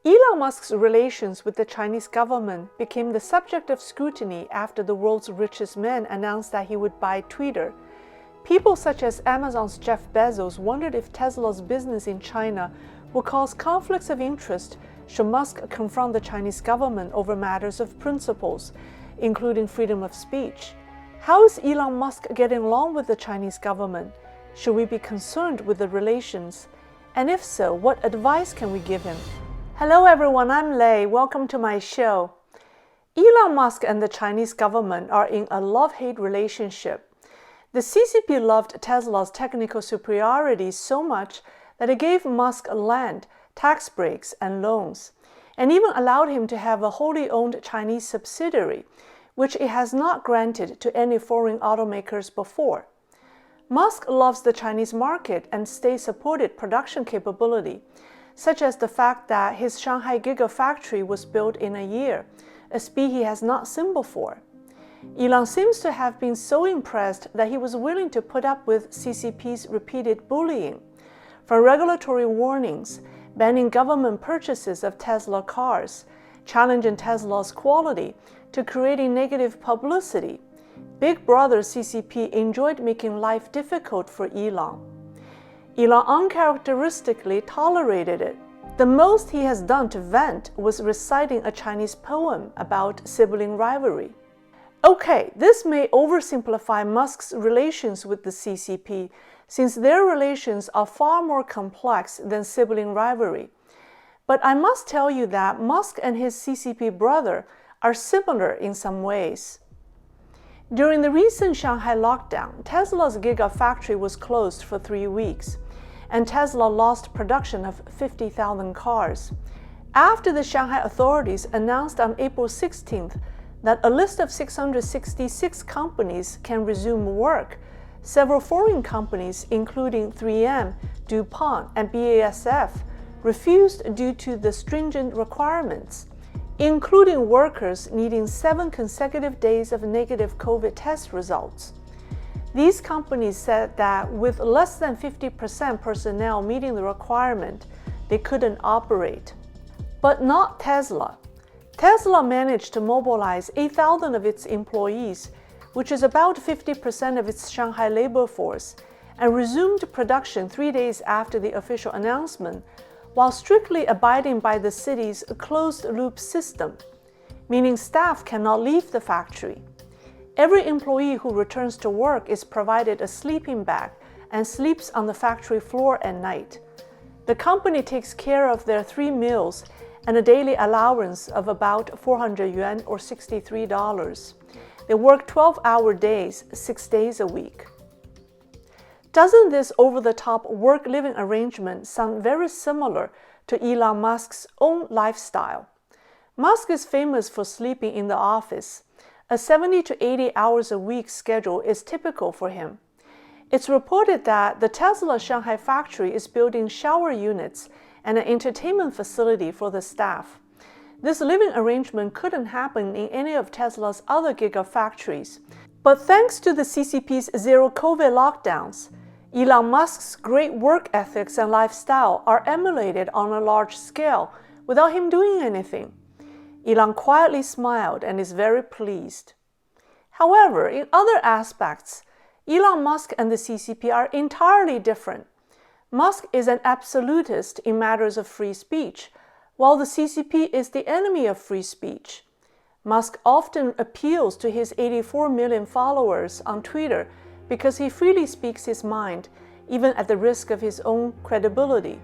Elon Musk's relations with the Chinese government became the subject of scrutiny after the world's richest man announced that he would buy Twitter. People such as Amazon's Jeff Bezos wondered if Tesla's business in China would cause conflicts of interest should Musk confront the Chinese government over matters of principles, including freedom of speech. How is Elon Musk getting along with the Chinese government? Should we be concerned with the relations? And if so, what advice can we give him? Hello everyone, I'm Lei. Welcome to my show. Elon Musk and the Chinese government are in a love-hate relationship. The CCP loved Tesla's technical superiority so much that it gave Musk land, tax breaks, and loans, and even allowed him to have a wholly owned Chinese subsidiary, which it has not granted to any foreign automakers before. Musk loves the Chinese market and state-supported production capability, such as the fact that his Shanghai Gigafactory was built in a year, a speed he has not seen before. Elon seems to have been so impressed that he was willing to put up with CCP's repeated bullying, from regulatory warnings, banning government purchases of Tesla cars, challenging Tesla's quality, to creating negative publicity. Big Brother CCP enjoyed making life difficult for Elon. Elon uncharacteristically tolerated it. The most he has done to vent was reciting a Chinese poem about sibling rivalry. Okay, this may oversimplify Musk's relations with the CCP, since their relations are far more complex than sibling rivalry. But I must tell you that Musk and his CCP brother are similar in some ways. During the recent Shanghai lockdown, Tesla's Gigafactory was closed for 3 weeks, and Tesla lost production of 50,000 cars. After the Shanghai authorities announced on April 16th that a list of 666 companies can resume work, several foreign companies, including 3M, DuPont, and BASF, refused due to the stringent requirements, including workers needing 7 consecutive days of negative COVID test results. These companies said that with less than 50% personnel meeting the requirement, they couldn't operate. But not Tesla. Tesla managed to mobilize 8,000 of its employees, which is about 50% of its Shanghai labor force, and resumed production 3 days after the official announcement, while strictly abiding by the city's closed-loop system, meaning staff cannot leave the factory. Every employee who returns to work is provided a sleeping bag and sleeps on the factory floor at night. The company takes care of their 3 meals and a daily allowance of about 400 yuan or $63. They work 12-hour days, 6 days a week. Doesn't this over-the-top work-living arrangement sound very similar to Elon Musk's own lifestyle? Musk is famous for sleeping in the office. A 70 to 80 hours a week schedule is typical for him. It's reported that the Tesla Shanghai factory is building shower units and an entertainment facility for the staff. This living arrangement couldn't happen in any of Tesla's other gigafactories. But thanks to the CCP's zero-COVID lockdowns, Elon Musk's great work ethics and lifestyle are emulated on a large scale without him doing anything. Elon quietly smiled and is very pleased. However, in other aspects, Elon Musk and the CCP are entirely different. Musk is an absolutist in matters of free speech, while the CCP is the enemy of free speech. Musk often appeals to his 84 million followers on Twitter because he freely speaks his mind, even at the risk of his own credibility.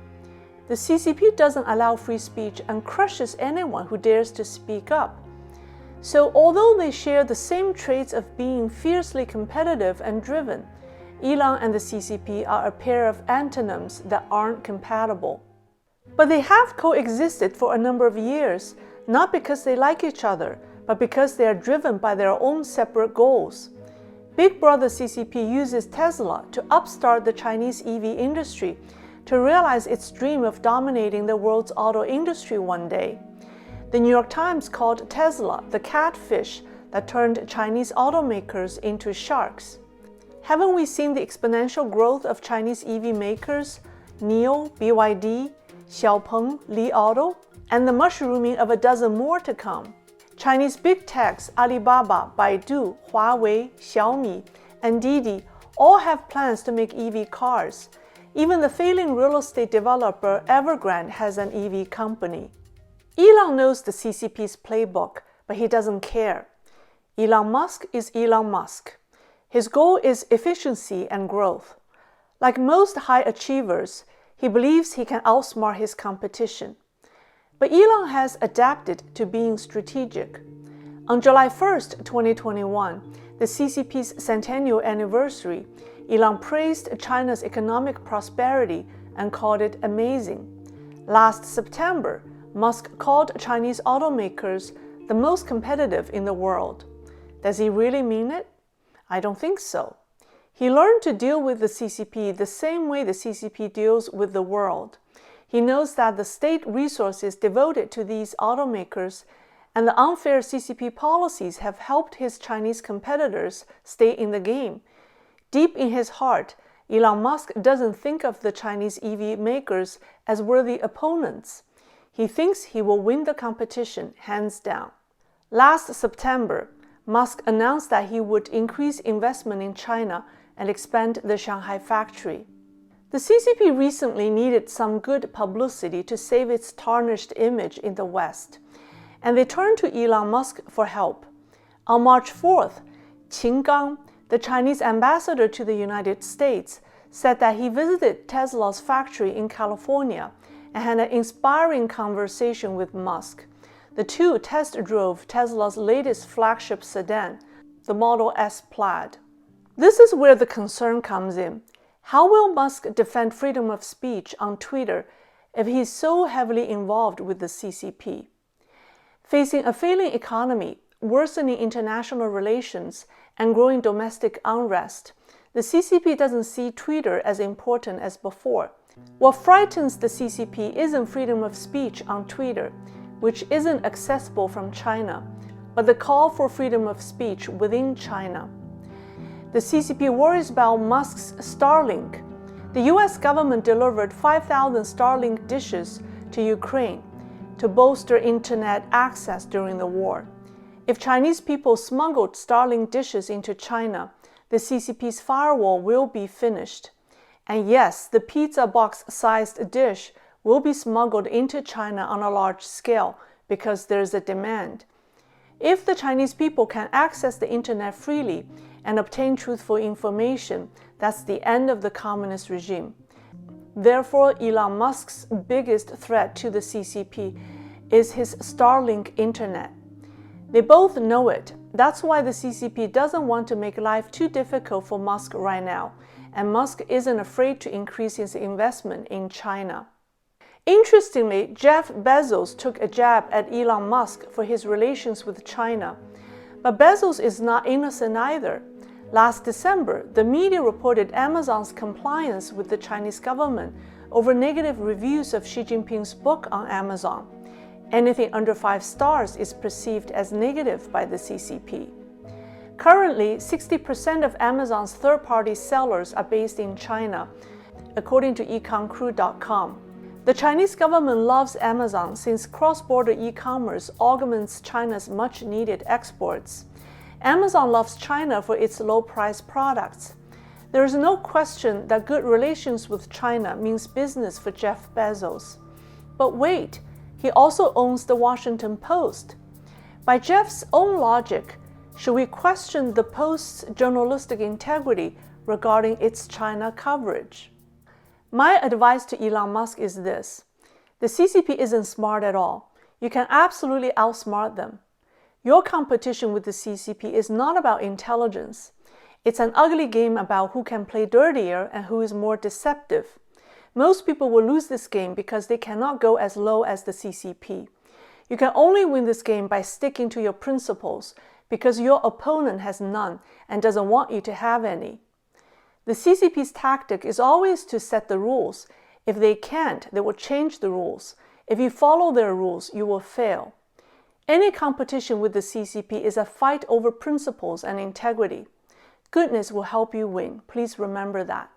The CCP doesn't allow free speech and crushes anyone who dares to speak up. So although they share the same traits of being fiercely competitive and driven, Elon and the CCP are a pair of antonyms that aren't compatible. But they have coexisted for a number of years, not because they like each other, but because they are driven by their own separate goals. Big Brother CCP uses Tesla to upstart the Chinese EV industry to realize its dream of dominating the world's auto industry one day. The New York Times called Tesla the catfish that turned Chinese automakers into sharks. Haven't we seen the exponential growth of Chinese EV makers, NIO, BYD, Xiaopeng, Li Auto? and the mushrooming of a dozen more to come. Chinese big techs Alibaba, Baidu, Huawei, Xiaomi, and Didi all have plans to make EV cars. Even the failing real estate developer Evergrande has an EV company. Elon knows the CCP's playbook, but he doesn't care. Elon Musk is Elon Musk. His goal is efficiency and growth. Like most high achievers, he believes he can outsmart his competition. But Elon has adapted to being strategic. On July 1st, 2021, the CCP's centennial anniversary, Elon praised China's economic prosperity and called it amazing. Last September, Musk called Chinese automakers the most competitive in the world. Does he really mean it? I don't think so. He learned to deal with the CCP the same way the CCP deals with the world. He knows that the state resources devoted to these automakers and the unfair CCP policies have helped his Chinese competitors stay in the game. Deep in his heart, Elon Musk doesn't think of the Chinese EV makers as worthy opponents. He thinks he will win the competition hands down. Last September, Musk announced that he would increase investment in China and expand the Shanghai factory. The CCP recently needed some good publicity to save its tarnished image in the West, and they turned to Elon Musk for help. On March 4th, Qin Gang, the Chinese ambassador to the United States, said that he visited Tesla's factory in California and had an inspiring conversation with Musk. The two test drove Tesla's latest flagship sedan, the Model S Plaid. This is where the concern comes in. How will Musk defend freedom of speech on Twitter if he's so heavily involved with the CCP? Facing a failing economy, worsening international relations, and growing domestic unrest, the CCP doesn't see Twitter as important as before. What frightens the CCP isn't freedom of speech on Twitter, which isn't accessible from China, but the call for freedom of speech within China. The CCP worries about Musk's Starlink. The U.S. government delivered 5,000 Starlink dishes to Ukraine to bolster internet access during the war. If Chinese people smuggled Starlink dishes into China, the CCP's firewall will be finished. And yes, the pizza box-sized dish will be smuggled into China on a large scale because there's a demand. If the Chinese people can access the internet freely and obtain truthful information, that's the end of the communist regime. Therefore, Elon Musk's biggest threat to the CCP is his Starlink internet. They both know it. That's why the CCP doesn't want to make life too difficult for Musk right now, and Musk isn't afraid to increase his investment in China. Interestingly, Jeff Bezos took a jab at Elon Musk for his relations with China. But Bezos is not innocent either. Last December, the media reported Amazon's compliance with the Chinese government over negative reviews of Xi Jinping's book on Amazon. Anything under 5 stars is perceived as negative by the CCP. Currently, 60% of Amazon's third-party sellers are based in China, according to econcrew.com. The Chinese government loves Amazon since cross-border e-commerce augments China's much-needed exports. Amazon loves China for its low-priced products. There is no question that good relations with China means business for Jeff Bezos. But wait, he also owns the Washington Post. By Jeff's own logic, should we question the Post's journalistic integrity regarding its China coverage? My advice to Elon Musk is this. The CCP isn't smart at all. You can absolutely outsmart them. Your competition with the CCP is not about intelligence. It's an ugly game about who can play dirtier and who is more deceptive. Most people will lose this game because they cannot go as low as the CCP. You can only win this game by sticking to your principles because your opponent has none and doesn't want you to have any. The CCP's tactic is always to set the rules. If they can't, they will change the rules. If you follow their rules, you will fail. Any competition with the CCP is a fight over principles and integrity. Goodness will help you win. Please remember that.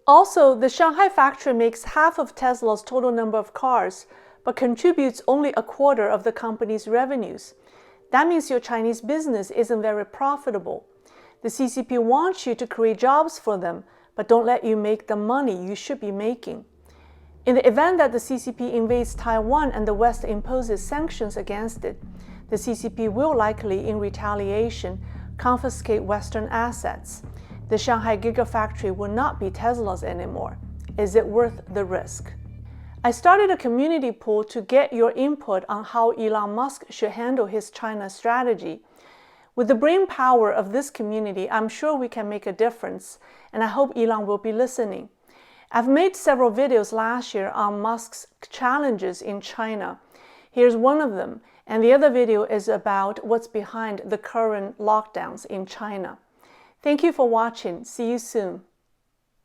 Also, the Shanghai factory makes half of Tesla's total number of cars, but contributes only a quarter of the company's revenues. That means your Chinese business isn't very profitable. The CCP wants you to create jobs for them, but don't let you make the money you should be making. In the event that the CCP invades Taiwan and the West imposes sanctions against it, the CCP will likely, in retaliation, confiscate Western assets. The Shanghai Gigafactory will not be Tesla's anymore. Is it worth the risk? I started a community poll to get your input on how Elon Musk should handle his China strategy. With the brain power of this community, I'm sure we can make a difference, and I hope Elon will be listening. I've made several videos last year on Musk's challenges in China. Here's one of them, and the other video is about what's behind the current lockdowns in China. Thank you for watching. See you soon.